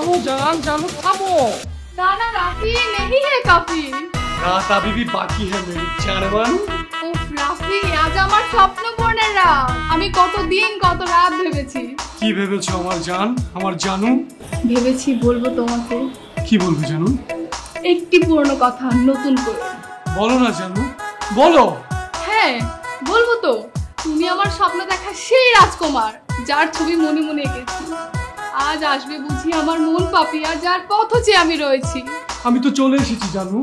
থামো জান, জানো থামো। नाना राफी नहीं है काफी। रात अभी भी बाकी है मेरी जानवन। উফ রাফি, আজ আমার স্বপ্ন পূরণের রাত। আমি কতদিন কত রাত ভেবেছি। কি ভেবেছো আমার জান, আমার জানু? ভেবেছি বলবো তোমাকে। কি বলবো জানু? একটি পুরনো কথা নতুন করে। বলো না জানু, বলো। হ্যাঁ বলবো তো। তুমি আমার স্বপ্ন দেখা সেই রাজকুমার যার ছবি মনে মনে এঁকেছি। আজ আসবে বুঝি আমার মন পাপিয়া যার পথে আমি রয়েছি। আমি তো চলে এসেছি জানু।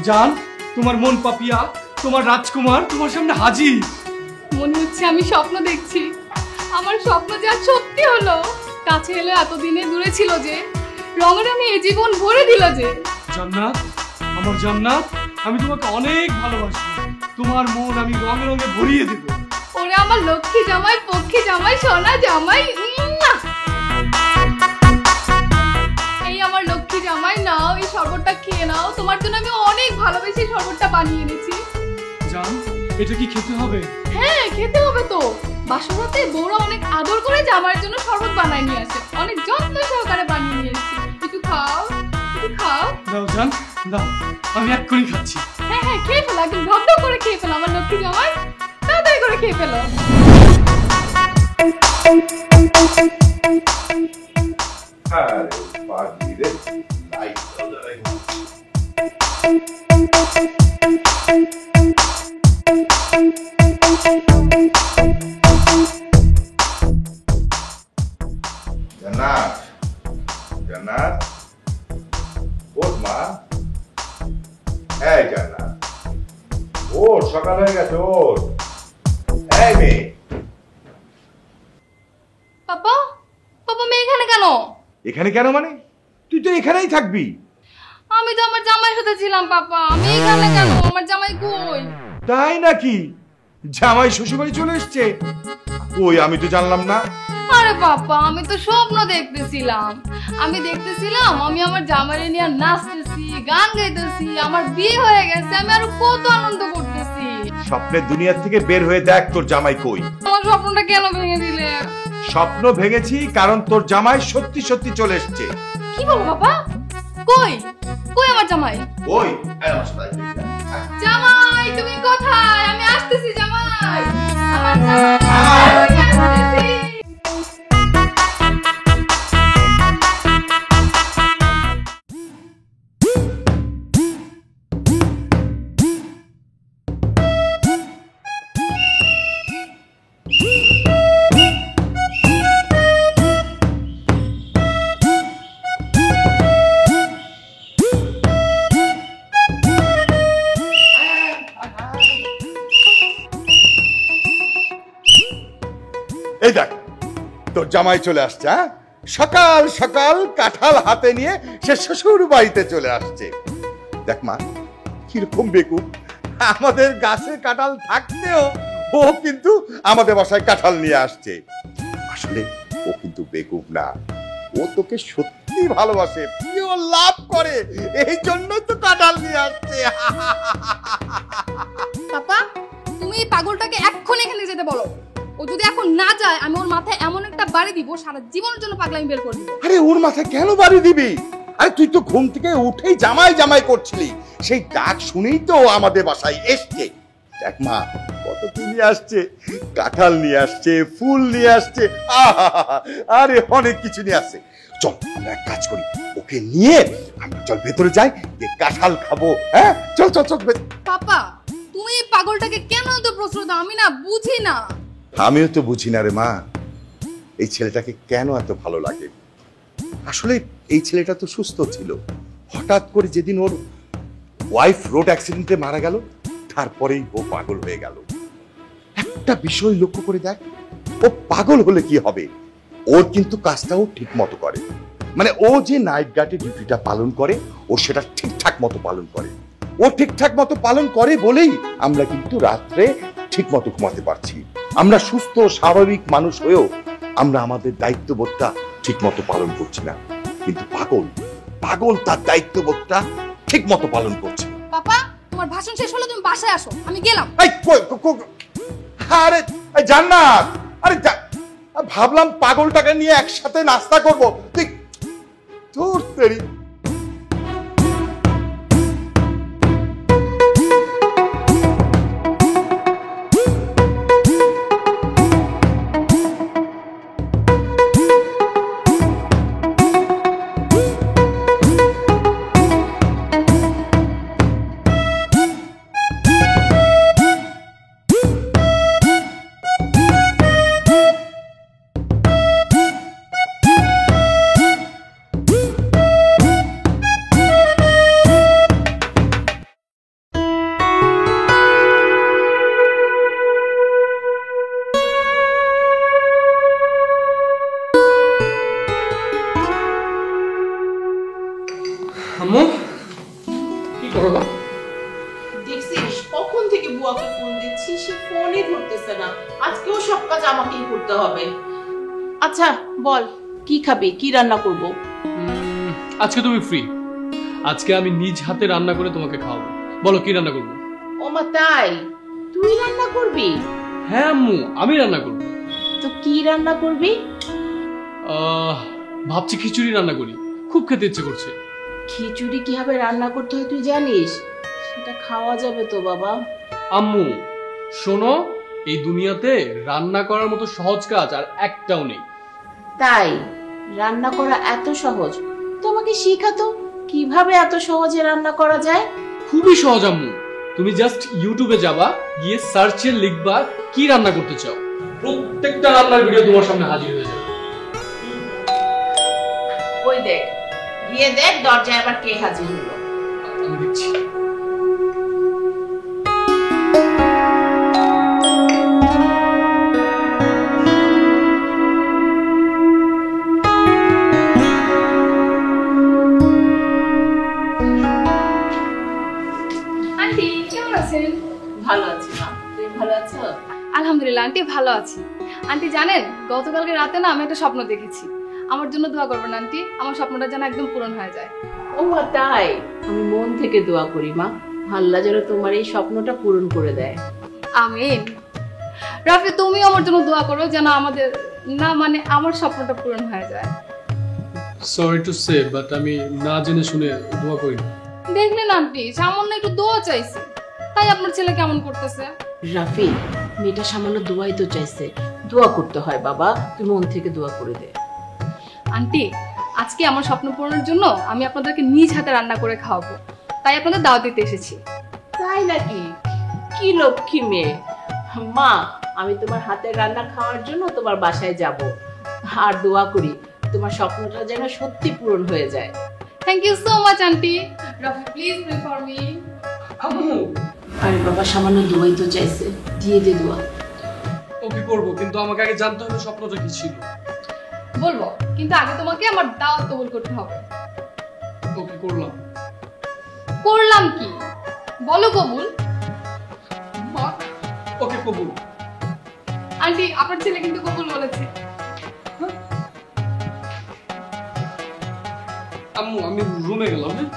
জান, তোমার মন পাপিয়া, তোমার রাজকুমার তোমার সামনে হাজির। মনে হচ্ছে আমি স্বপ্ন দেখছি। আমার স্বপ্ন যা সত্যি হলো। কাছে এলো এতদিনে, দূরে ছিল যে। রঙে রঙে এই জীবন ভরে দিল যে। জান্নাত, আমার জান্নাত, আমি তোমাকে অনেক ভালোবাসি। তোমার মন আমি রঙে রঙে ভরিয়ে দেব। ওরে আমার লক্ষ্মী জামাই, পক্ষী জামাই, সোনা জামাই। এই আমার লক্ষ্মী জামাই, নাও এই শরবতটা খেয়ে নাও। তোমার জন্য আমি অনেক ভালোবেসে শরবতটা বানিয়ে এনেছি। জান, এটা কি খেতে হবে? হ্যাঁ খেতে হবে তো। বাসরাতে বউরা অনেক আদর করে জামাইয়ের জন্য শরবত বানায় নিয়ে আসে। অনেক যত্ন সহকারে বানিয়ে নিয়ে এসেছি। একটু খাও, একটু খাও। দাও জান, দাও, আমি এক্ষুনি খাচ্ছি। হ্যাঁ হ্যাঁ খেয়ে ফেলো, একদম ঢকঢক করে খেয়ে ফেলো আমার লক্ষ্মী জামাই। তাড়াতাড়ি করে খেয়ে ফেলো। আরে পাগলি রে, লাইট জ্বালাই। জান্নাত, জান্নাত, ওঠ মা। এই জান্নাত, ওঠ, সকাল হয়ে গেছে, ওঠ। এই মেয়ে। পাপা, পাপা আমি এখানে কেন? এখানে কেন মানে? তুই তো এখানেই থাকবি। আমি তো আমার জামাইয়ের সাথে ছিলাম পাপা। আমি এখানে কেন? আমার জামাই কই? তাই নাকি? জামাই শ্বশুরবাড়ি চলে এসছে? ওই আমি তো জানলাম না। আরে বাবা, আমি তো স্বপ্ন দেখতেছিলাম। আমি দেখতেছিলাম আমি আমার জামাইরে নিয়ে নাচতেছি, গান গাইতেছি, আমার বিয়ে হয়ে গেছে। আমি আরো কত আনন্দ করতেছি। স্বপ্নের দুনিয়া থেকে বের হয়ে দেখ তোর জামাই কই। আমার স্বপ্নটা কেন ভেঙে দিলে? স্বপ্ন ভেঙেছি কারণ তোর জামাই সত্যি সত্যি চলে এসছে। কি বলো বাবা? কই কই আমার জামাই? ওই জামাই তুমি কোথায়? আমি আসতেছি জামাই। আমার জামাই, আমি আসতেছি। এই দেখ তোর জামাই চলে আসছে। হ্যাঁ, সকাল সকাল কাঁঠাল হাতে নিয়ে সে শ্বশুর বাড়িতে চলে আসছে। দেখ মা কিরকম বেকুব, আমাদের গাছে কাঁঠাল থাকতেও ও কিন্তু আমাদের বাসায় কাঁঠাল নিয়ে আসছে। আসলে ও কিন্তু বেকুব না, ও তোকে সত্যি ভালোবাসে, পিওর লাভ করে, এই জন্যই তো কাঁঠাল নিয়ে আসছে। পাপা তুমি এই পাগলটাকে এক্ষুনি এখানে যেতে বলো। ও যদি এখন না যায় আমি ওর মাথায় এমন একটা বাড়ি দিব সারা জীবনের জন্য পাগলামি বের করে দিব। আরে ওর মাথায় কেন বাড়ি দিবি? আরে তুই তো ঘুম থেকে উঠেই জামাই জামাই করছিলি, সেই ডাক শুনেই তো আমাদের বাসায় এসছে। দেখ মা কত কি নিয়ে আসছে, কাঁঠাল নিয়ে আসছে, ফুল নিয়ে আসছে, আরে অনেক কিছু নিয়ে আসছে। চল আমরা এক কাজ করি, ওকে নিয়ে আমরা চল ভেতরে যাই, যে কাঁঠাল খাবো। হ্যাঁ চল চল চল। পাপা তুমি এই পাগলটাকে কেন এত প্রশ্ন দাও? আমি না বুঝি না। আমিও তো বুঝি না রে মা, এই ছেলেটাকে কেন এত ভালো লাগে। আসলে এই ছেলেটা তো সুস্থ ছিল, হঠাৎ করে যেদিন ওর ওয়াইফ রোড অ্যাক্সিডেন্টে মারা গেল তারপরেই ও পাগল হয়ে গেল। একটা বিষয় লক্ষ্য করে দেখ, ও পাগল হলে কি হবে, ওর কিন্তু কাজটাও ঠিক মতো করে। মানে ও যে নাইট গার্ডের ডিউটিটা পালন করে ও সেটা ঠিকঠাক মতো পালন করে। ও ঠিকঠাক মতো পালন করে বলেই আমরা কিন্তু রাত্রে ঠিক মতো ঘুমাতে পারছি। আমরা সুস্থ স্বাভাবিক মানুষ হয়েও আমরা আমাদের দায়িত্ববোধটা ঠিক মতো পালন করছি না। কিন্তু পাগল পাগল তার দায়িত্ববোধটা ঠিক মতো পালন করছে। পাপা তোমার ভাষণ শেষ হলো, তুমি বাসায় আসো, আমি গেলাম। আরে জান্নাত, আরে ভাবলাম পাগলটাকে নিয়ে একসাথে নাস্তা করব, তুই তোর তেরি। আম্মু কি করো? দেখছিস কখন থেকে বুয়াকে ফোন দিচ্ছি, সে ফোনই ধরতেছে না। আজকেও সব কাজ আমাকেই করতে হবে। আচ্ছা বল, কি খাবি, কি রান্না করব? আজকে তুমি ফ্রি, আজকে আমি নিজ হাতে রান্না করে তোমাকে খাওয়াবো। বলো কি রান্না করবো? ও মা তাই, তুই রান্না করবি? হ্যাঁ আম্মু, আমি রান্না করবো। তো কি রান্না করবি? ভাবছি খিচুড়ি রান্না করি, খুব খেতে ইচ্ছে করছে। খিচুড়ি কিভাবে রান্না করতে হয় তুই জানিস? সেটা খাওয়া যাবে তো বাবা? আম্মু শোনো, এই দুনিয়াতে রান্না করার মতো সহজ কাজ আর একটাও নেই। তাই রান্না করা এত সহজ? তো আমাকে শিখাতো কিভাবে এত সহজে রান্না করা যায়। খুবই সহজ আম্মু, তুমি জাস্ট ইউটিউবে যাবা, গিয়ে সার্চে লিখবা কি রান্না করতে চাও, প্রত্যেকটা রান্নার ভিডিও তোমার সামনে হাজির হয়ে যাবে। ওই দেখ, গিয়ে দেখ দরজায় আবার কে হাজির হলো। আমি দেখছি। আন্টি কেমন আছেন? ভালো আছি মা, তুই ভালো আছো? আলহামদুলিল্লাহ আন্টি, ভালো আছি। আন্টি জানেন, গতকালকে রাতে না আমি একটা স্বপ্ন দেখেছি। আমার জন্য দোয়া করবেন আন্টি, আমার স্বপ্নটা যেন একদম পূরণ হয়ে যায়। ও মা তাই, আমি মন থেকে দোয়া করি মা, আল্লাহ যেন তোমার এই স্বপ্নটা পূরণ করে দেয়। আমিন। রাফি তুমি আমার জন্য দোয়া করো যেন আমাদের না মানে আমার স্বপ্নটা পূরণ হয়ে যায়। সরি টু সে, বাট আমি না জেনে শুনে দোয়া করি না। দেখলেন আন্টি, সামান্য একটু দোয়া চাইছি, তাই আপনার ছেলে কেমন করতেছে। রাফি, মেয়েটা সামান্য দোয়াই তো চাইছে, দোয়া করতে হয় বাবা, তুই মন থেকে দোয়া করে দে। আন্টি আজকে আমার স্বপ্ন পূরণের জন্য আমি আপনাদেরকে নিজ হাতে রান্না করে খাওয়াবো, তাই আপনাদের দাওয়াত দিতে এসেছি। তাই নাকি? কি লক্ষ্মী মেয়ে। মা, আমি তোমার হাতের রান্না খাওয়ার জন্য তোমার বাসায় যাব, আর দোয়া করি তোমার স্বপ্নটা যেন সত্যি পূরণ হয়ে যায়। Thank you so much aunty. Rafi please pray for me. আম্মু আরে বাবা, সামান্য দোয়াই তো চাইছে, দিয়ে দে দোয়া। ওকে করবো, কিন্তু আমাকে আগে জানতে হবে স্বপ্নটা কি ছিল। বলবো, কিন্তু আগে তোমাকে আমার দাওয়াত কবুল করতে হবে। ওকে করলাম। করলাম কি? বলো কবুল। ওকে কবুল। আন্টি আপনার ছেলে কিন্তু কবুল বলেছে। আম্মু আমি রুমে গেলাম। হ্যাঁ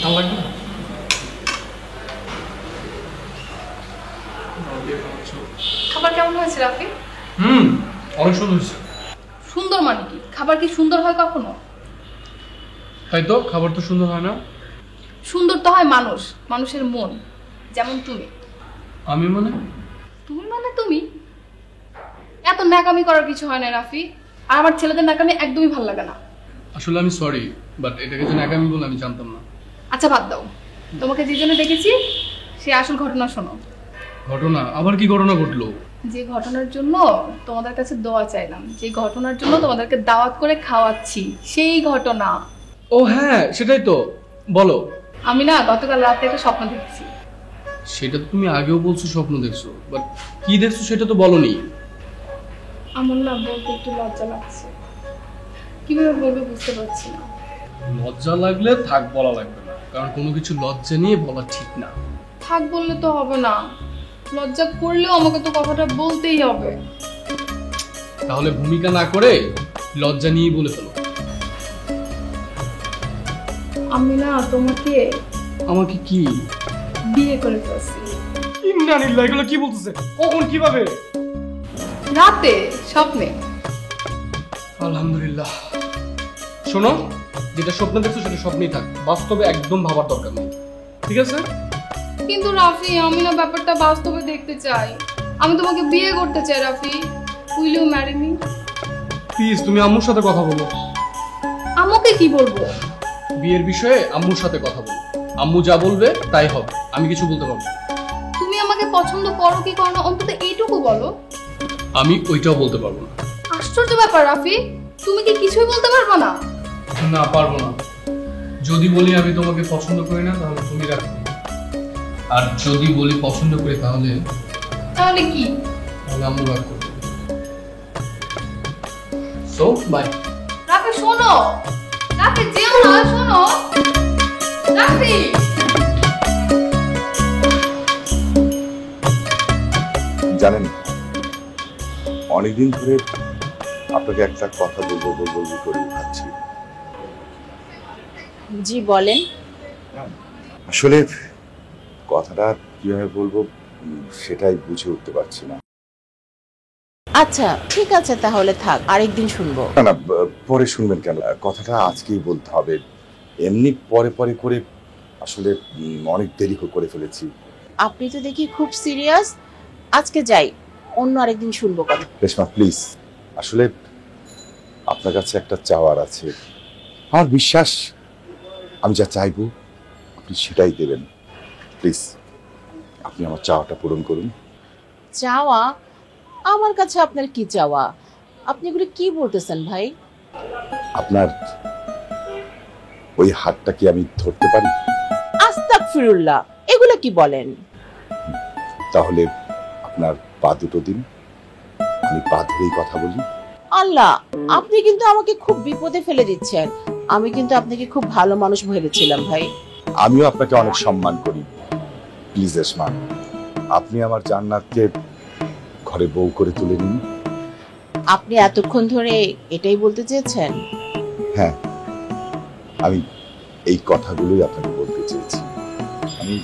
ভালো লাগবে না? খাবার কেমন হয়েছে রাফি? অনেক সুন্দর হয়েছে। সুন্দর মানে কি? খাবার কি সুন্দর হয় কখনো? তাই তো, খাবার তো সুন্দর হয় না। সুন্দর তো হয় মানুষ, মানুষের মন, যেমন তুমি। আমি মানে? তুমি মানে তুমি। এত ন্যাকামি করার কিছু হয় না রাফি, আর আমার ছেলেদের ন্যাকামি একদমই ভালো লাগে না। আসলে আমি সরি, বাট এটাকে যে ন্যাকামি বলে আমি জানতাম না। আচ্ছা বাদ দাও, তোমাকে যে জন্য দেখেছি সে আসল ঘটনা শোনো। ঘটনা? আবার কি ঘটনা ঘটলো? যে ঘটনার জন্য তোমাদের কাছে দোয়া চাইলাম, যে ঘটনার জন্য তোমাদেরকে দাওয়াত করে খাওয়াচ্ছি, সেই ঘটনা। ও হ্যাঁ, সেটাই তো, বলো। আমি না গতকাল রাতে একটা স্বপ্ন দেখেছি। সেটা তো তুমি আগেও বলছো স্বপ্ন দেখছো, বাট কি দেখছো সেটা তো বলনি। আমার না বলতে একটু লজ্জা লাগছে, কিভাবে বলবো বুঝতে পারছি না। লজ্জা লাগলে থাক, বলা লাগবে না, কারণ কোনো কিছু লজ্জা নিয়ে বলা ঠিক না। থাক বললে তো হবে না, লজ্জা করলেও আমাকে তো কথাটা বলতেই হবে। তাহলে ভূমিকা না করে লজ্জা নিয়েই বলে ফেলো। আমি না তোমাকে আমাকে কি? বিয়ে করে ফেলছি। ইন্নালিল্লাহ, এগুলো কি বলতেছে? কখন, কিভাবে? রাতে স্বপ্নে। আলহামদুলিল্লাহ। শোনো, যেটা স্বপ্ন দেখছো সেটা স্বপ্নই থাক, বাস্তবে একদম ভাবার দরকার নেই, ঠিক আছে? কিন্তু রাফি, আমি না ব্যাপারটা বাস্তবে দেখতে চাই। আমি তোমাকে বিয়ে করতে চাই Rafi. Will you marry me? Please তুমি আম্মুর সাথে কথা বলো। আমাকে কি বলবো? বিয়ের বিষয়ে আম্মুর সাথে কথা বলো। আম্মু যা বলবে তাই হবে, আমি কিছু বলতে পারবো না। তুমি আমাকে পছন্দ করো কি করো না অন্তত এইটুকু বলো। আমি ওইটাও বলতে পারবো না। আশ্চর্য ব্যাপার রাফি, তুমি কি কিছুই বলতে পারবে না? না, পারবো না। যদি বলি আমি তোমাকে পছন্দ করি না তাহলে তুমি রাখবে, আর যদি বলি পছন্দ করি তাহলে তাহলে কি? তাহলে আম্মু রাগ করবে। So by. রাফি শোনো, রাফি যেও না, শোনো রাফি। জানেন, অনেকদিন ধরে আপনাকে একটা কথা বলবো করে ভাবছি। জি বলেন। আসলে কথাটা কিভাবে বলবো সেটাই বুঝে উঠতে পারছি না। আচ্ছা ঠিক আছে, তাহলে থাক, আরেকদিন শুনবো। না না, পরে শুনবেন কেন? কথাটা আজকেই বলতে হবে। এমনি পরে পরে করে আসলে অনেক দেরি করে ফেলেছি। আপনি তো দেখি খুব সিরিয়াস। আজকে যাই, অন্য আরেকদিন শুনবো কথা। রেশমা প্লিজ, আসলে আপনার কাছে একটা চাওয়ার আছে। আমার বিশ্বাস আমি যা চাইবো আপনি সেটাই দেবেন। প্লিজ আপনি আমার চাওয়াটা পূরণ করুন। চাওয়া? আমার কাছে আপনার কি চাওয়া? আপনি এগুলো কি বলতেছেন ভাই? আপনার ওই হাতটা কি আমি ধরতে পারি? আস্তাগফিরুল্লাহ, এগুলো কি বলেন? তাহলে আপনার পা দুটো দিন, আমি পা ধরেই কথা বলি। আল্লাহ, আপনি কিন্তু আমাকে খুব বিপদে ফেলে দিচ্ছেন। আমি কিন্তু আপনাকে খুব ভালো মানুষ ভেবেছিলাম ভাই। আমিও আপনাকে অনেক সম্মান করি। প্লিজ রেশমা, আপনি আমার জান্নাতকে ঘরে বউ করে তুলে নিন। আপনি এতক্ষণ ধরে এটাই বলতে চেয়েছেন? হ্যাঁ, আমি এই কথাগুলোই আপনাকে বলতে চেয়েছি। আমি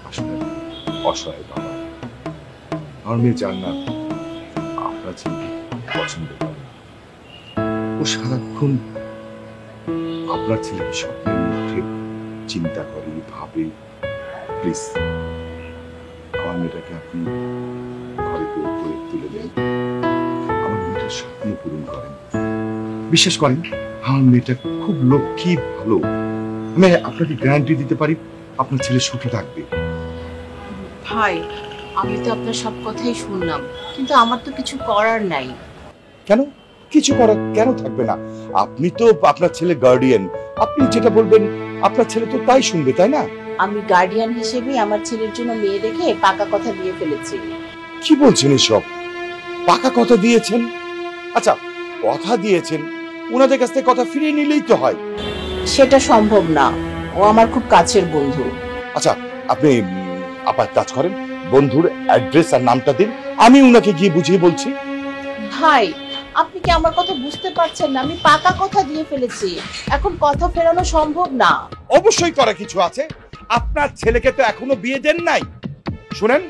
আসলে অসহায় বাবা। আমার মেয়ে জান্নাত আপনার ছেলেকে পছন্দ করে। ও সারাক্ষণ আপনার ছেলেকে স্বপ্নের মধ্যে চিন্তা করে, ভাবে। প্লিজ আমার মেয়েটাকে আপনি ঘরে বউ করে তুলে দেন। আমার মেয়েটার স্বপ্ন পূরণ করেন। বিশ্বাস করেন, আমার মেয়েটা খুব লক্ষ্মী, ভালো। আমি আপনাকে গ্যারান্টি দিতে পারি আপনার ছেলে সুখে থাকবে। ভাই, আমি তো আপনার সব কথাই শুনলাম, কিন্তু আমার তো কিছু করার নাই। কেন? কিছু করার কেন থাকবে না? আপনি তো আপনার ছেলে গার্ডিয়ান। আপনি যেটা বলবেন আপনার ছেলে তো তাই শুনবে, তাই না? আমি গার্ডিয়ান হিসেবে আমার ছেলের জন্য মেয়ে দেখে পাকা কথা দিয়ে ফেলেছি। কি বলছেন এসব? পাকা কথা দিয়েছেন? আচ্ছা, কথা দিয়েছেন, ওনাদের কাছ থেকে কথা ফিরিয়ে নিলেই তো হয়। সেটা সম্ভব না, ও আমার খুব কাছের বন্ধু। আচ্ছা, আপনি আপার কাজ করেন, বন্ধুর অ্যাড্রেস আর নামটা দিন, আমি উনাকে গিয়ে বুঝিয়ে বলছি। ভাই, আপনি কি আমার কথা বুঝতে পারছেন না? আমি পাকা কথা দিয়ে ফেলেছি, এখন কথা ফেরানো সম্ভব না। অবশ্যই করা কিছু আছে। আপনার ছেলেকে তো এখনো বিয়ে দেন নাই। শুনেন,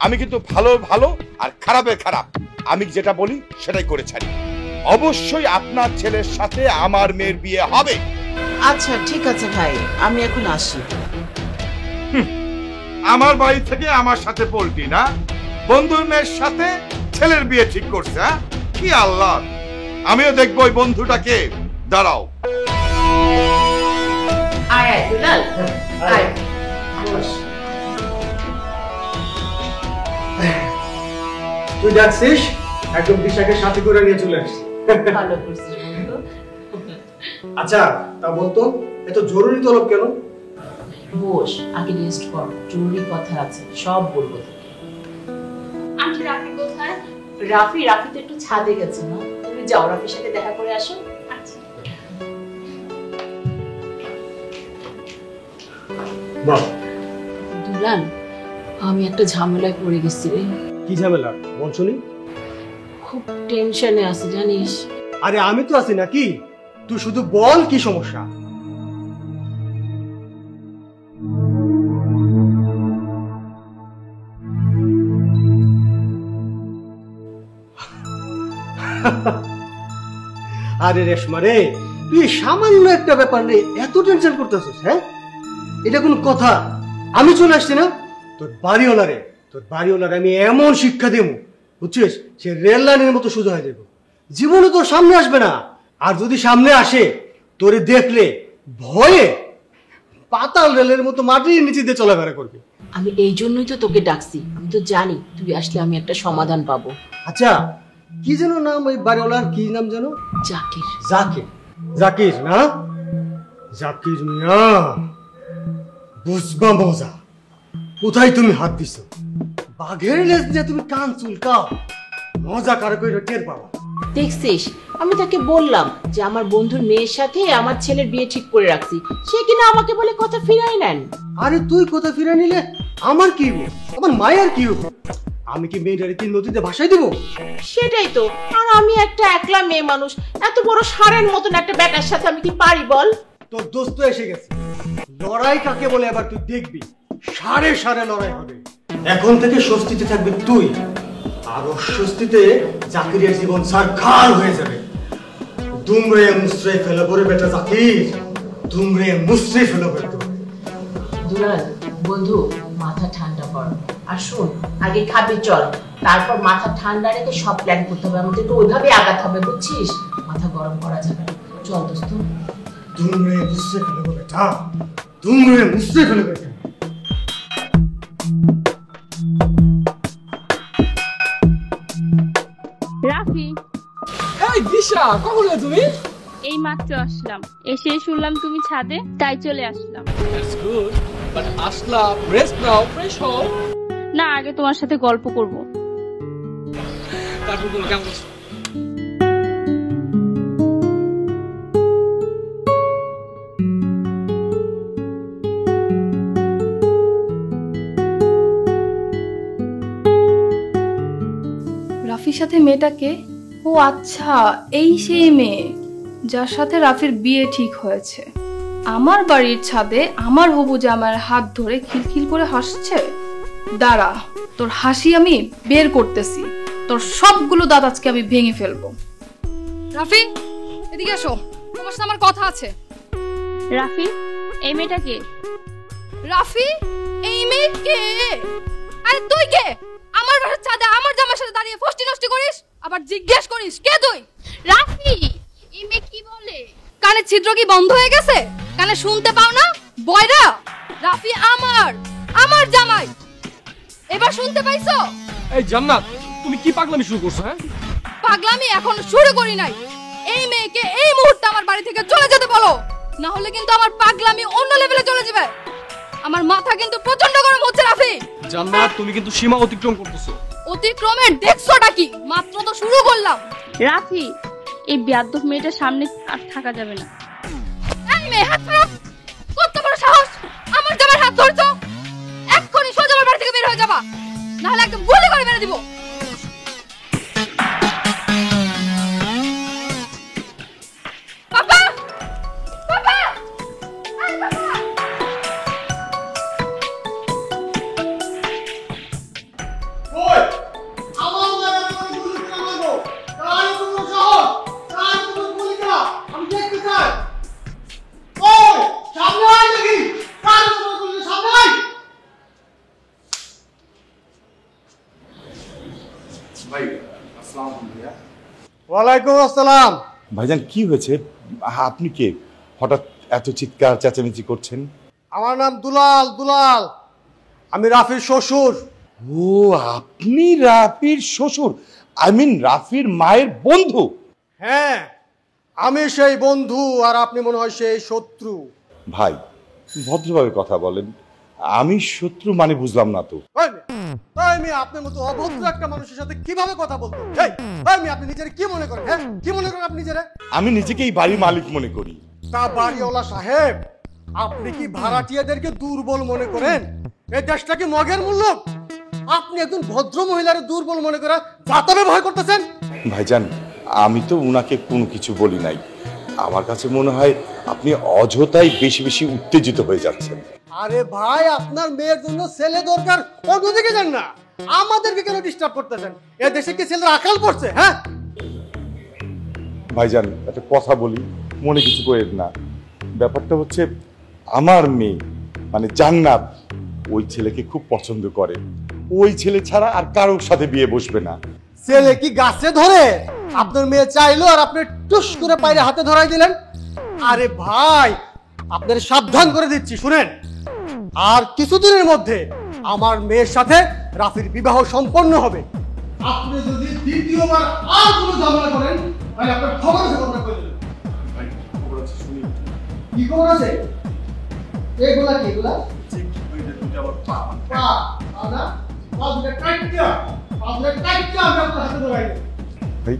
আমি কিন্তু ভালো ভালো আর খারাপের খারাপ। আমি যেটা বলি সেটাই করে ছাড়ি। অবশ্যই আপনার ছেলের সাথে আমার মেয়ের বিয়ে হবে। আচ্ছা ঠিক আছে ভাই, আমি এখন আসি। আমার বাড়ি থেকে আমার সাথে পল্টি না, বন্ধুর মেয়ের সাথে ছেলের বিয়ে ঠিক করছে। কি আল্লাহ, আমিও দেখবো ওই বন্ধুটাকে। দাঁড়াও। আয় আয় দুলাল, আয় বস। তুই যাচ্ছিস, একদম দিশাকে সাথে করে নিয়ে চলে আসছিস। ভালো করছিস বন্ধু। আচ্ছা তা বলতো, এত জরুরি তলব কেন? বস, আগে রেস্ট কর, জরুরি কথা আছে, সব বলবো তোকে। আন্টি রাফি কোথায়? রাফি তো একটু ছাদে গেছে না, তুমি যাও রাফির সাথে দেখা করে আসো। আচ্ছা। বল দুলাল, আমি একটা ঝামেলায় পড়ে গেছি রে। কি ঝামেলা বল শুনি। খুব টেনশনে আছি জানিস। আরে আমি তো আছি নাকি, তুই শুধু বল কি সমস্যা। আরে রেশমা রে, তুই সামান্য একটা ব্যাপার নেই এত টেনশন করতেছিস? হ্যাঁ, এটা কোন কথা? আমি চলে আসছি না, তোর বাড়িওয়ালারে আমি এমন শিক্ষা দেবো, বুঝছিস, সে রেল লাইনের মতো সোজা হয়ে যাবে, জীবনে তোর সামনে আসবে না। আর যদি সামনে আসে, তোরে দেখলে ভয়ে পাতাল রেলের মতো মাটির নিচে দিয়ে চলাফেরা করবে। আমি এই জন্যই তো তোকে ডাকছি, আমি তো জানি তুই আসলে আমি একটা সমাধান পাবো। আচ্ছা, কি যেন নাম ওই বাড়িওয়ালার, কি নাম যেন? জাকির। জাকির না? জাকির মিয়া, বুঝবা মজা। কোথায় তুমি হাত দিছো? বাঘের লেজ দিয়ে তুমি কান চুলকাও, মজা কারো কইরা টের পাবা। দেখছিস, আমি তাকে বললাম যে আমার বন্ধুর মেয়ের সাথে আমার ছেলের বিয়ে ঠিক করে রাখছি, সে কিনা আমাকে বলে কথা ফিরাই নেন। আরে তুই কথা ফিরে নিলে আমার কি হবে? আমার মায়ের কি হবে? আমি কি মেয়েটারে কি নদীতে ভাসাই দেবো? সেটাই তো। আর আমি একটা একলা মেয়ে মানুষ, এত বড় ষাঁড়ের মতন একটা বেটার সাথে আমি কি পারি বল? তোর দোস্ত এসে গেছে, লড়াই কাকে বলে এবার তুই দেখবি। সাড়ে সাড়ে লড়াই হবে। এখন থেকে স্বস্তিতে থাকবি তুই, আর অস্বস্তিতে জাকিরের জীবন সারখার হয়ে যাবে। দুমড়ে মুচড়ে ফেলবো রে বেটা জাকির, দুমড়ে মুচড়ে ফেলবো তো। দুলাল বন্ধু, মাথা ঠান্ডা কর। আর শোন, আগে খাবি চল, তারপর মাথা ঠান্ডা রেখে সব প্ল্যান করতে হবে, আমাদেরকে ওইভাবে আগাতে হবে, বুঝছিস? মাথা গরম করা যাবে না। চল দোস্ত। দুমড়ে মুচড়ে ফেলবো বেটা, দুমড়ে মুচড়ে ফেলবো বেটা। রাফি, এই দিশা, কখন এলে তুমি? এই মাত্র আসলাম, এসে শুনলাম তুমি ছাদে, তাই চলে আসলাম। দ্যাটস গুড, বাট আসলাম, রেস্ট নাও, ফ্রেশ হও। না, আগে তোমার সাথে গল্প করব। তারপর বলো কেমন আছো? রাফির সাথে মেয়েটাকে, ও আচ্ছা, এই সেই মেয়ে যার সাথে রাফির বিয়ে ঠিক হয়েছে। আমার বাড়ির ছাদে আমার হবু জামাইয়ের হাত ধরে খিলখিল করে হাসছে। দাঁড়া, তোর হাসি আমি বের করতেছি, তোর সবগুলো দাঁত আজকে আমি ভেঙে ফেলবো। রাফি, এদিকে এসো, তোমার সাথে আমার কথা আছে। রাফি, এই মেয়েটা কে? রাফি, এই মেয়ে কে? আরে তুই কে? আমার বাড়ির ছাদে আমার জামাইয়ের সাথে দাঁড়িয়ে ফষ্টি নষ্টি করিস, আবার জিজ্ঞেস করিস কে তুই? রাফি, এই মেয়ে কি বলে? কানে ছিদ্র কি বন্ধ হয়ে গেছে? কানে শুনতে পাও না? বয়রা, রাফি আমার জামাই। এবার শুনতে পাইছো? এই জান্নাত, তুমি কি পাগলামি শুরু করছো? হ্যাঁ, পাগলামি এখন শুরু করি নাই। এই মেয়েকে এই মুহূর্তে আমার বাড়ি থেকে চলে যেতে বলো, না হলে কিন্তু আমার পাগলামি অন্য লেভেলে চলে যাবে। আমার মাথা কিন্তু প্রচন্ড গরম হচ্ছে রাফি। জান্নাত, তুমি কিন্তু সীমা অতিক্রম করতেছো। অতিক্রমের দেখছোটা কি? মাত্র তো শুরু করলাম। রাফি, এই বেয়াদব মেয়েটার সামনে আর থাকা যাবে না। এই মেয়ে, হাত ছাড়ো। কত বড় সাহস, আমার জামার হাত ধরছো? এক্ষুনি সোজা আমার বাড়ি থেকে বের হয়ে যাবা, না হলে একদম গুলি করে মেরে দিব। পাপা, পাপা, আরে পাপা। ওই আমার জায়গা থেকে গুলি করে মারবো, তাই কোনো সাহস, তাই কোনো গুলি করা, আমি দেখতে চাই। ওই সামনে আয় দেখি, তাই কোনো গুলি, সামনে আয়। ভাই আসসালামু আলাইকুম ভাইয়া। ওয়ালাইকুম আসসালাম। ভাইজান কি হয়েছে? আপনি কে? হঠাৎ এত চিৎকার চেঁচামেচি করছেন? আমার নাম দুলাল, আমি রাফির শ্বশুর। ও, আপনি রাফির শ্বশুর? আই মিন রাফির মায়ের বন্ধু? হ্যাঁ, আমি সেই বন্ধু, আর আপনি মনে হয় সেই শত্রু। ভাই ভদ্রভাবে কথা বলেন, আমি শত্রু মানে বুঝলাম না তো। আপনার মতো অভদ্র একটা মানুষের সাথে কিভাবে কথা বলতো? আপনি নিজের কি মনে করেন? হ্যাঁ, কি মনে করেন আপনি নিজেরা? আমি নিজেকে এই বাড়ির মালিক মনে করি। তা বাড়িওয়ালা সাহেব, আপনি কি ভাড়াটিয়াদেরকে দুর্বল মনে করেন? এই দেশটা কি মগের মূল্য? আপনি একজন ভদ্র মহিলার দুর্বল মনে করে যাতা ব্যবহার করতেছেন। ভাইজান, আমি তো উনাকে কোনো কিছু বলি নাই। আমার কাছে মনে হয় আপনি অযথাই বেশি বেশি উত্তেজিত হয়ে যাচ্ছেন। আরে ভাই, আপনার মেয়ের জন্য ছেলে দরকার, অন্যদিকে যান না। আমাদেরকে কেন ডিস্টার্ব করতেছেন? এ দেশে কি ছেলের আকাল পড়ছে? হ্যাঁ ভাইজান, একটা কথা বলি, মনে কিছু করেন না। ব্যাপারটা হচ্ছে আমার মেয়ে মানে জান্নাত ওই ছেলেকে খুব পছন্দ করে। ওই ছেলে ছাড়া আর কারোর সাথে বিয়ে বসবে না। ছেলে কি গাছে ধরে? আপনার মেয়ে চাইলো আর আপনি টুস করে পায়রে হাতে ধরাই দিলেন। আরে ভাই, আপনাদের সাবধান করে দিচ্ছি, শুনেন, আর কিছুদিনের মধ্যে আমার মেয়ের সাথে রাফির বিবাহ সম্পন্ন হবে। আপনি যদি দ্বিতীয়বার আর কোনো ঝামেলা করেন তাহলে আপনার খবর আছে, খবর করে দেবেন। ভাই, খবর আছে, শুনি। কি খবর আছে? এগুলা কি? এগুলা পা না, পা দুটো কাটটা, আমরা আপনার হাতে ধরাই দেব। ভাই,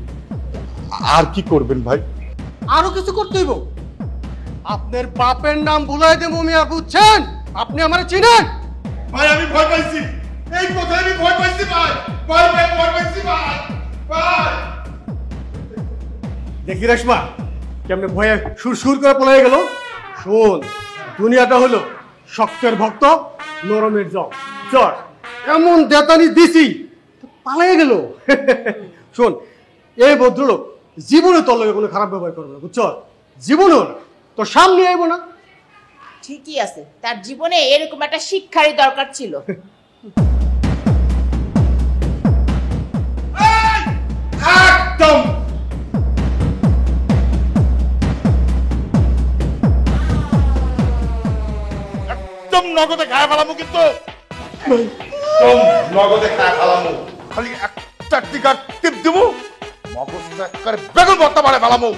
আর কি করবেন ভাই? আরো কিছু করতে হইব। আপনার বাপের নাম ভুলাই দেব মিয়া, বুঝছেন? আপনি আমারে চিনেন? ভাই, আমি ভয় পাইছি, এই কথায় আমি ভয় পাইছি ভাই। ভয় পাইছি ভাই। ভাই, দেখি রেশমা কেমনে ভয়ে সুর করে পলাই গেল। শোন, দুনিয়াটা হলো শক্তের ভক্ত, নরমের জ্বর। এমন দেতানি দিছি পালাই গেল। শোন, এই ভদ্রলোক জীবনে তোর লগে কোনো খারাপ ব্যবহার করবে না, বুঝছ? জীবনেও না, তোর সামনে আইব না। ঠিকই আছে, তার জীবনে এরকম একটা শিক্ষারই দরকার ছিল। একদম একদম নগদে খায় ফেলামু, কিন্তু একদম নগদে খায় ফেলামু। খালি একটা টিকা টিপ দেবো, মগজটা একবারে বেগুন ভর্তা বাড়ে ফেলামু।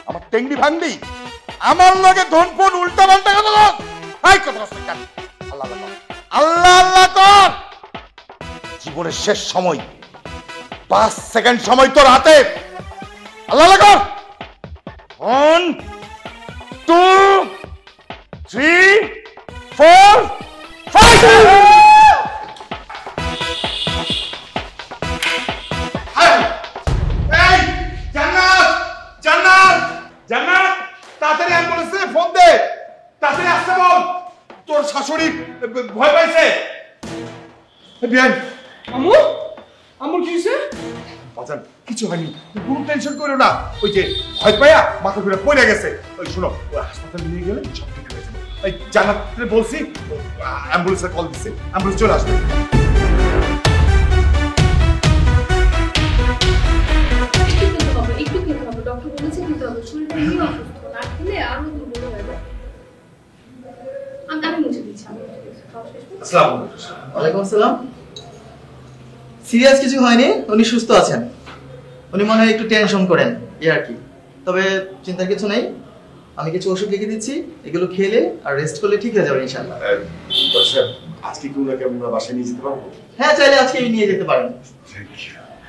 আমার টেংরি ভাঙবি, আমার লগে ধন ফোন উল্টা পাল্টা কথা বল। হাই কথা কাট। আল্লাহ আল্লাহ আল্লাহ কর। জীবনের শেষ সময় 5 সেকেন্ড সময় তোর হাতে। আল্লাহ কর। 1 2 3 4 5। এই জান্নাত, জান্নাত, জান্নাত, তাড়াতাড়ি অ্যাম্বুলেন্সে ফোন দে। তাড়াতাড়ি আসতে বল, তোর শাশুড়ি ভয় পাইছে। বিয়ান, আমার কি হয়েছে? বাজান, কিছু হয়নি, তুই কোনো টেনশন করো না। ওই যে ভয় পাইয়া মাথা ঘুরে পড়ে গেছে। ওই শোনো, ওই হাসপাতালে নিয়ে গেলে সব ঠিক হয়ে যাবে। ওই জান্নাতকে বলছি, অ্যাম্বুলেন্সে কল দিচ্ছে, অ্যাম্বুলেন্স চলে আসবে। একটু খেতে হবে, ডক্টর বলেছে খেতে হবে। শরীরটা এমনি অসুস্থ, না খেলে আরো দুর্বল হয়ে যাবে। আমি মুছে দিচ্ছি, আসসালামু আলাইকুম। ওয়ালাইকুম আসসালাম। সিরিয়াস কিছু হয়নি, উনি সুস্থ আছেন। উনি মনে হয় একটু টেনশন করেন, এই আর কি। তবে চিন্তার কিছু নেই, আমি কিছু ওষুধ লিখে দিচ্ছি, এগুলো খেলে আর রেস্ট করলে ঠিক হয়ে যাবে ইনশাআল্লাহ। আজকে কি ওনাকে আমরা বাসায় নিয়ে যেতে পারবো? হ্যাঁ, চাইলে আজকে নিয়ে যেতে পারেন।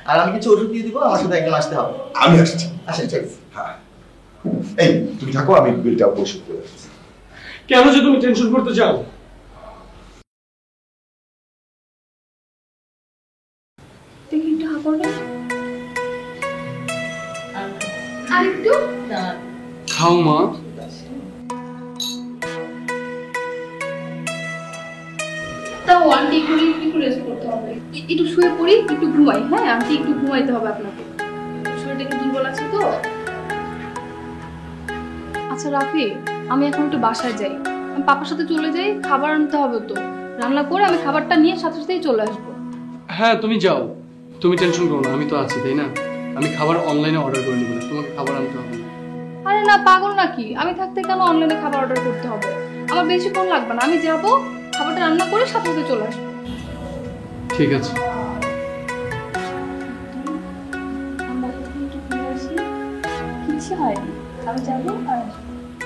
আর আমি কিছু ওষুধ দিয়ে দিব, আমার সাথে একদম আসতে হবে। আমি আসছি। আসেন, ঠিক আছে। হ্যাঁ, এই তুমি থাকো, আমি বিলটা পরিশোধ করে দিচ্ছি। কেন যে তুমি টেনশন করতে চাও? দেখি একটু হা করবে। আরেকটু খাও মা। তাও আন্টি একটু রেস্ট করতে হবে। একটু শুয়ে পড়ি, একটু ঘুমাই। হ্যাঁ আন্টি, একটু ঘুমাইতে হবে আপনাকে, শরীরটা একটু দুর্বল আছে তো। আচ্ছা রাফি, আমি এখন একটু বাসায় যাই। আমি পাপার সাথে চলে যাই, খাবার আনতে হবে তো। রান্না করে আমি খাবারটা নিয়ে সাথে সাথেই চলে আসবো। হ্যাঁ তুমি যাও, তুমি টেনশন করো না, আমি তো আছি, তাই না? আমি খাবার অনলাইনে অর্ডার করে নেবো, তোমাকে খাবার আনতে হবে না। আরে না, পাগল নাকি? আমি থাকতে কেন অনলাইনে খাবার অর্ডার করতে হবে? আমার বেশিক্ষণ লাগবে না, আমি যাবো, খাবারটা রান্না করে সাথে সাথে চলে আসবো। ঠিক আছে। কিছু হয়নি, আমি যাবো আর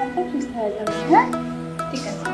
একদম সুস্থ হয়ে যাবে। হ্যাঁ ঠিক আছে।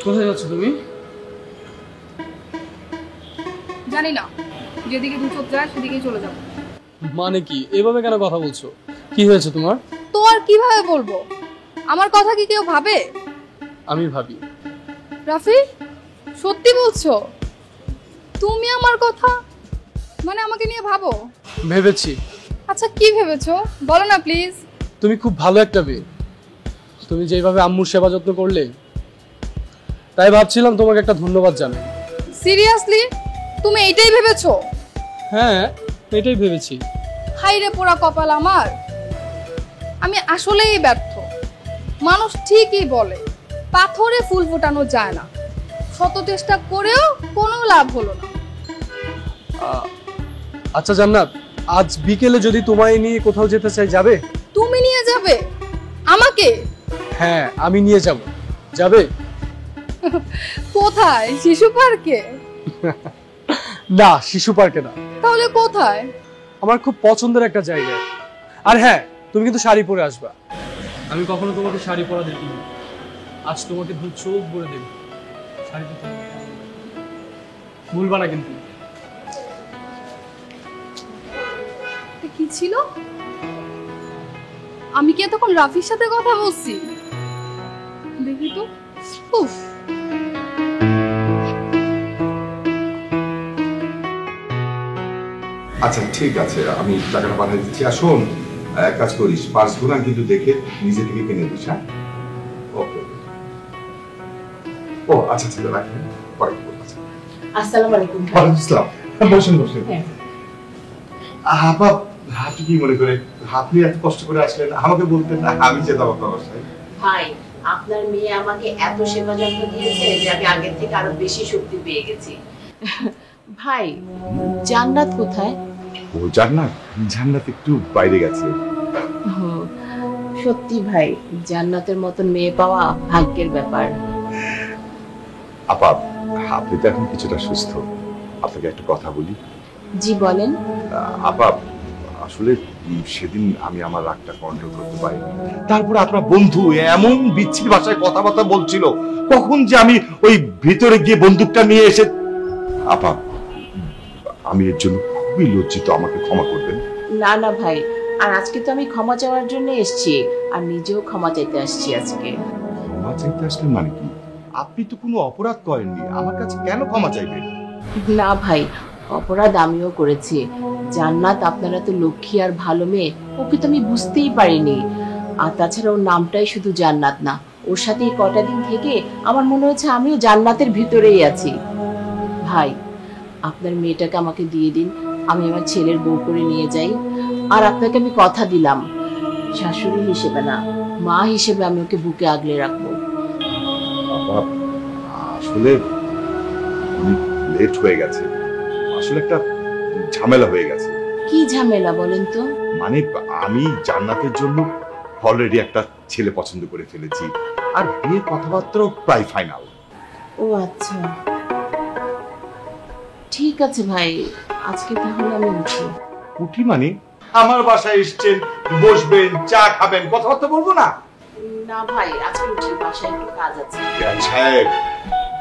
কোথায় যাচ্ছ তুমি? জানি না, যেদিকে দু চোখ যায় সেদিকেই চলে যাবো। মানে কি এভাবে কেন কথা বলছো? কি হয়েছে তোমার? তো আর কিভাবে বলবো? আমার কথা কি কেউ ভাবে? আমি ভাবি। রাফি, সত্যি বলছো? তুমি আমার কথা মানে আমাকে নিয়ে ভাবো? ভেবেছি। আচ্ছা কি ভেবেছো বলো না প্লিজ। তুমি খুব ভালো একটা মেয়ে। তুমি যেভাবে আম্মুর সেবা যত্ন করলে, তাই ভাবছিলাম তোমাকে একটা ধন্যবাদ জানাই। সিরিয়াসলি তুমি এইটাই ভেবেছো? হ্যাঁ, এটাই ভেবেছি। হাই রে পোড়া কপাল আমার, আমি আসলেই ব্যর্থ। মানুষ ঠিকই বলে পাথরে ফুল ফোটানো যায় না, শত চেষ্টা করেও কোনো লাভ হলো না। আচ্ছা জান্নাত, আজ বিকেলে যদি তোমায় নিয়ে কোথাও যেতে চাই, যাবে? তুমি নিয়ে যাবে আমাকে? হ্যাঁ, আমি নিয়ে যাব। যাবে? কোথায়? শিশু পার্কে? না, শিশু পার্কে না। তাহলে কোথায়? আমার খুব পছন্দের একটা জায়গায়। আর হ্যাঁ, তুমি কিন্তু শাড়ি পরে আসবা। আমি কখনো তোমাকে শাড়ি পরা দেখিনি, আজ তোমাকে দু চোখ ভরে দেব। শাড়িতে ভুলবা না কিন্তু। কি ছিল? আমি কি এতক্ষণ রাফির সাথে কথা বলছি? দেখি তো। উফ, আচ্ছা ঠিক আছে, আমি টাকাটা পাঠিয়ে দিচ্ছি। আর শোন, এক কাজ করিস, পার্সগুলো কিন্তু দেখে নিজে থেকে কিনে দিস। হ্যাঁ, ওকে। ও আচ্ছা ঠিক আছে, রাখি, পরে বলছি। আসসালামু আলাইকুম। ওয়ালাইকুম আসসালাম। বসেন বসেন। হ্যাঁ। আপা, আপনি কি মনে করে আপনি এত কষ্ট করে আসলেন, আমাকে বলতেন না, আমি যেতাম আপনার বাসায়। ভাই, আপনার মেয়ে আমাকে এত সেবা যত্ন দিয়েছে যে আমি আগের থেকে আরো বেশি শক্তি পেয়ে গেছি। ভাই, জান্নাত কোথায়? ও জান্নাত, জান্নাত একটু বাইরে গেছে। সত্যি ভাই, জান্নাতের মতন মেয়ে পাওয়া ভাগ্যের ব্যাপার। আপা, আপনি তো এখন কিছুটা সুস্থ, আপনাকে একটা কথা বলি। জি বলেন। আপা, আসলে সেদিন আমি আমার রাগটা কন্ট্রোল করতে পারিনি। তারপর আপনার বন্ধু এমন বিচ্ছিরি ভাষায় কথাবার্তা বলছিল, কখন যে আমি ওই ভিতরে গিয়ে বন্দুকটা নিয়ে এসে। আপা, আমি এর জন্য খুবই লজ্জিত, আমাকে ক্ষমা করবেন। না না ভাই, আর আজকে তো আমি ক্ষমা চাওয়ার জন্য এসেছি, আর নিজেও ক্ষমা চাইতে আসছি আজকে। ক্ষমা চাইতে আসলেন মানে কি? আপনি তো কোনো অপরাধ করেননি, আমার কাছে কেন ক্ষমা চাইবেন? না ভাই, অপরাধ আমিও করেছি। জান্নাত আপনারা তো লক্ষ্মী আর ভালো মেয়ে, ওকে তো আমি বুঝতেই পারিনি। আর তাছাড়া ওর নামটাই শুধু জান্নাত না, ওর সাথে এই কটা দিন থেকে আমার মনে হচ্ছে আমিও জান্নাতের ভিতরেই আছি। ভাই, আপনার মেয়েটাকে আমাকে দিয়ে দিন, আমি আমার ছেলের বউ করে নিয়ে যাই। আর আপনাকে আমি কথা দিলাম, শাশুড়ি হিসেবে না, মা হিসেবে আমি ওকে বুকে আগলে রাখবো। বাবা, আসলে অনেক লেট হয়ে গেছে, আসলে একটা ঝামেলা হয়ে গেছে। কি ঝামেলা বলেন তো? মানে আমি জান্নাতের জন্য অলরেডি একটা ছেলে পছন্দ করে ফেলেছি, আর বিয়ের কথাবার্তাও প্রায় ফাইনাল। ও আচ্ছা, ঠিক আছে ভাই, আজকে তাহলে আমি উঠি। উঠি মানে? আমার বাসায় এসছেন, বসবেন, চা খাবেন, কথাবার্তা বলবো না? না ভাই, আজকে উঠি, বাসায় একটু কাজ আছে। সাহেব,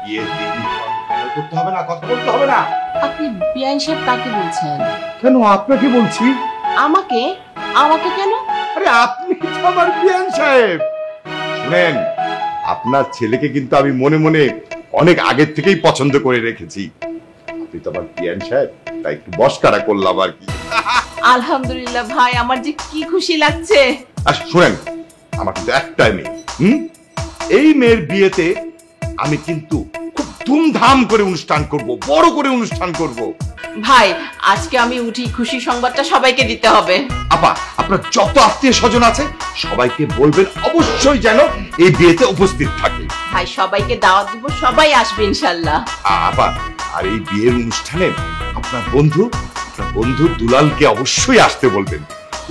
বিয়ের দিন ফাইনাল করতে হবে না, কথা বলতে হবে না? আপনি বিআইন সাহেব কাকে বলছেন? কেন আপনাকে বলছি? আমাকে? আমাকে কেন? আরে আপনি তো আমার বিয়ান সাহেব। শুনেন, আপনার ছেলেকে কিন্তু আমি মনে মনে অনেক আগের থেকেই পছন্দ করে রেখেছি। আপনি তো আমার বিয়ান সাহেব, তাই একটু বসকারা করলাম আর কি। আলহামদুলিল্লাহ ভাই, আমার যে কি খুশি লাগছে। আচ্ছা শুনেন, আমার কিন্তু একটাই মেয়ে, এই মেয়ের বিয়েতে আমি কিন্তু খুব ধুমধাম করে অনুষ্ঠান করব, বড় করে অনুষ্ঠান করব। ভাই, আজকে আমি উঠি, খুশি সংবাদটা সবাইকে দিতে হবে। আপা, আপনার যত আত্মীয় স্বজন আছে সবাইকে বলবেন অবশ্যই যেন এই বিয়েতে উপস্থিত থাকে। ভাই, সবাইকে দাওয়াত দিব, সবাই আসবে ইনশাআল্লাহ। আপা, আর এই বিয়ের অনুষ্ঠানে আপনার বন্ধু দুলালকে অবশ্যই আসতে বলবেন।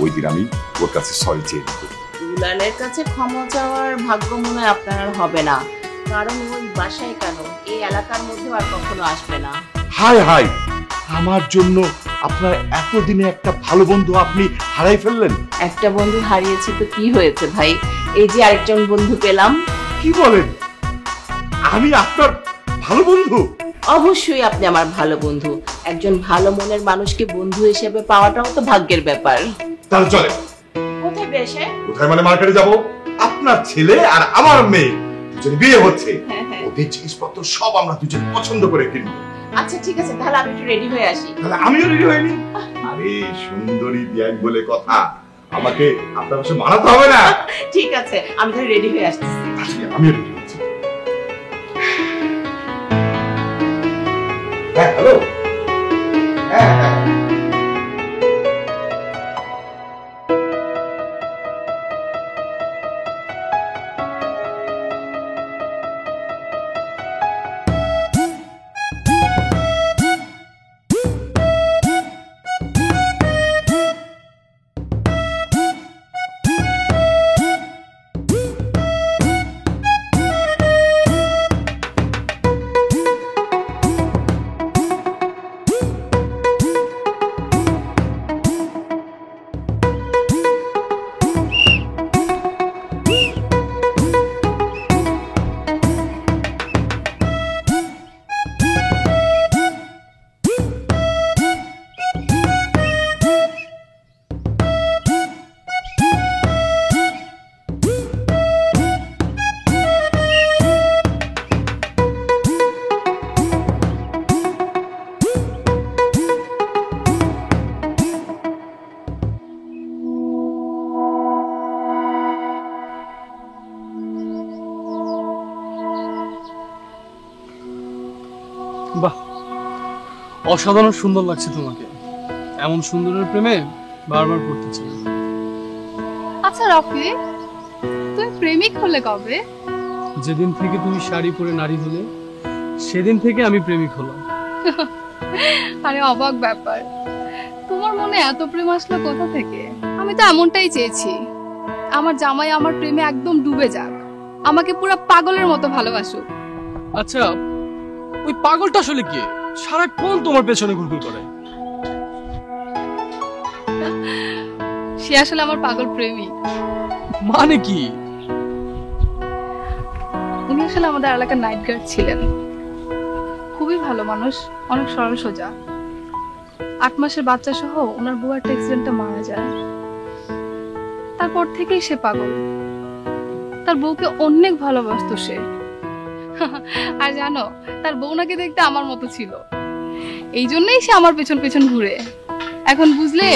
ওই দিন আমি ওর কাছে সরি চেয়ে নেব। দুলালের কাছে ক্ষমা চাওয়ার ভাগ্য মনে হয় আপনার আর হবে না, কারণ ওই বাসায় কেন, এই এলাকার মধ্যে আর কখনো আসবে না। হায় হায়, আমার জন্য আপনার এতদিনে একটা ভালো বন্ধু আপনি হারাই ফেললেন। একটা বন্ধু হারিয়েছি তো কি হয়েছে ভাই, এই যে আরেকজন বন্ধু পেলাম। কি বলেন? আমি আপনার ভালো বন্ধু? অবশ্যই আপনি আমার ভালো বন্ধু। একজন ভালো মনের মানুষকে বন্ধু হিসেবে পাওয়াটাও তো ভাগ্যের ব্যাপার। তাহলে চলে। কোথায় বেশে? কোথায় মানে? মার্কেটে যাব। আপনার ছেলে আর আমার মেয়ে দুজন বিয়ে হচ্ছে, ওদের জিনিসপত্র সব আমরা দুজন পছন্দ করে কিনবো। আচ্ছা ঠিক আছে, তাহলে আমি একটু রেডি হয়ে আসি। তাহলে আমিও রেডি হইনি। আরে সুন্দরী বিয়ান বলে কথা, আমাকে আপনার পাশে মানাতে হবে না? ঠিক আছে, আমি তাহলে রেডি হয়ে আসতেছি। আমিও রেডি হচ্ছি। হ্যাঁ হ্যালো, হ্যাঁ হ্যাঁ। বাহ, অসাধারণ সুন্দর লাগছে তোমাকে। এমন সুন্দরের প্রেমে বারবার পড়তে চাই। আচ্ছা রাফি, তুমি প্রেমিক হলে কবে? যেদিন থেকে তুমি শাড়ি পরে নারী হলে সেদিন থেকে আমি প্রেমিক হলাম। আরে অবাক ব্যাপার, তোমার মনে এত প্রেম আসলো কোথা থেকে? আমি তো এমনটাই চেয়েছি, আমার জামাই আমার প্রেমে একদম ডুবে যাক, আমাকে পুরো পাগলের মতো ভালোবাসুক। আচ্ছা, ওই পাগলটা আসলে কে? সারাক্ষণ তোমার পেছনে ঘুরঘুর করে। সে আসলে আমার পাগল প্রেমিক। মানে কি? উনি আসলে আমাদের এলাকার নাইট গার্ড ছিলেন, খুবই ভালো মানুষ, অনেক সরল সোজা। 8 মাসের বাচ্চা সহ ওনার বউ একটা অ্যাক্সিডেন্টে মারা যায়। তারপর থেকেই সে পাগল। তার বউকে অনেক ভালোবাসতো সে। আর জানো, তার বউ নাকি দেখতে আমার মতো ছিল। এই জন্যই সে আমার পেছন পেছন ঘুরে। এখন বুঝলে?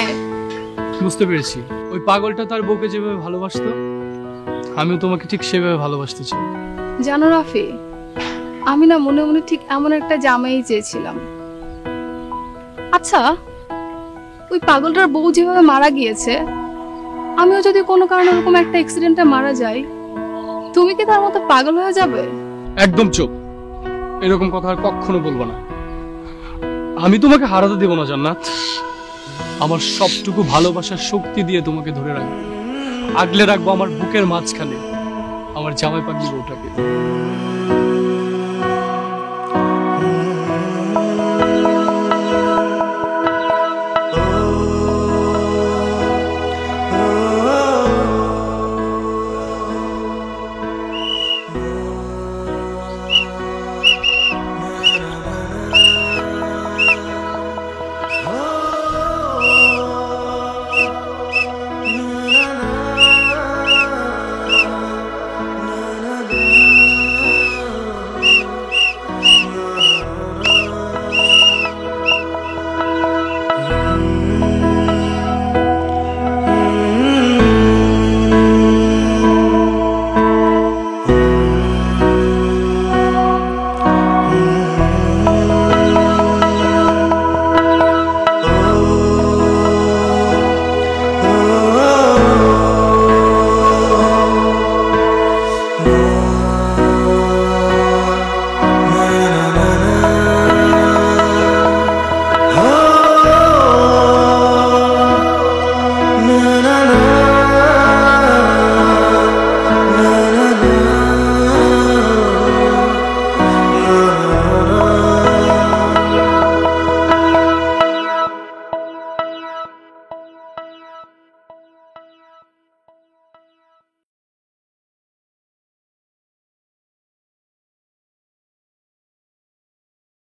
বুঝতে পেরেছি। ওই পাগলটা তার বউকে যেভাবে ভালোবাসতো, আমিও তোমাকে ঠিক সেভাবে ভালোবাসতে চাই। জানো রাফি, আমি না মনে মনে ঠিক এমন একটা জামাই চেয়েছিলাম। আচ্ছা, ওই পাগলটার বউ যেভাবে মারা গিয়েছে, আমিও যদি কোনো কারণে ওরকম একটা অ্যাক্সিডেন্টে মারা যাই, তুমি কি তার মতো পাগল হয়ে যাবে? একদম চুপ। এরকম কথা আর কখনো বলবো না। আমি তোমাকে হারাতে দেব না জান্নাত। আমার সবটুকু ভালোবাসার শক্তি দিয়ে তোমাকে ধরে রাখবো, আগলে রাখবো আমার বুকের মাঝখানে আমার জামাই পাগলি বউটাকে।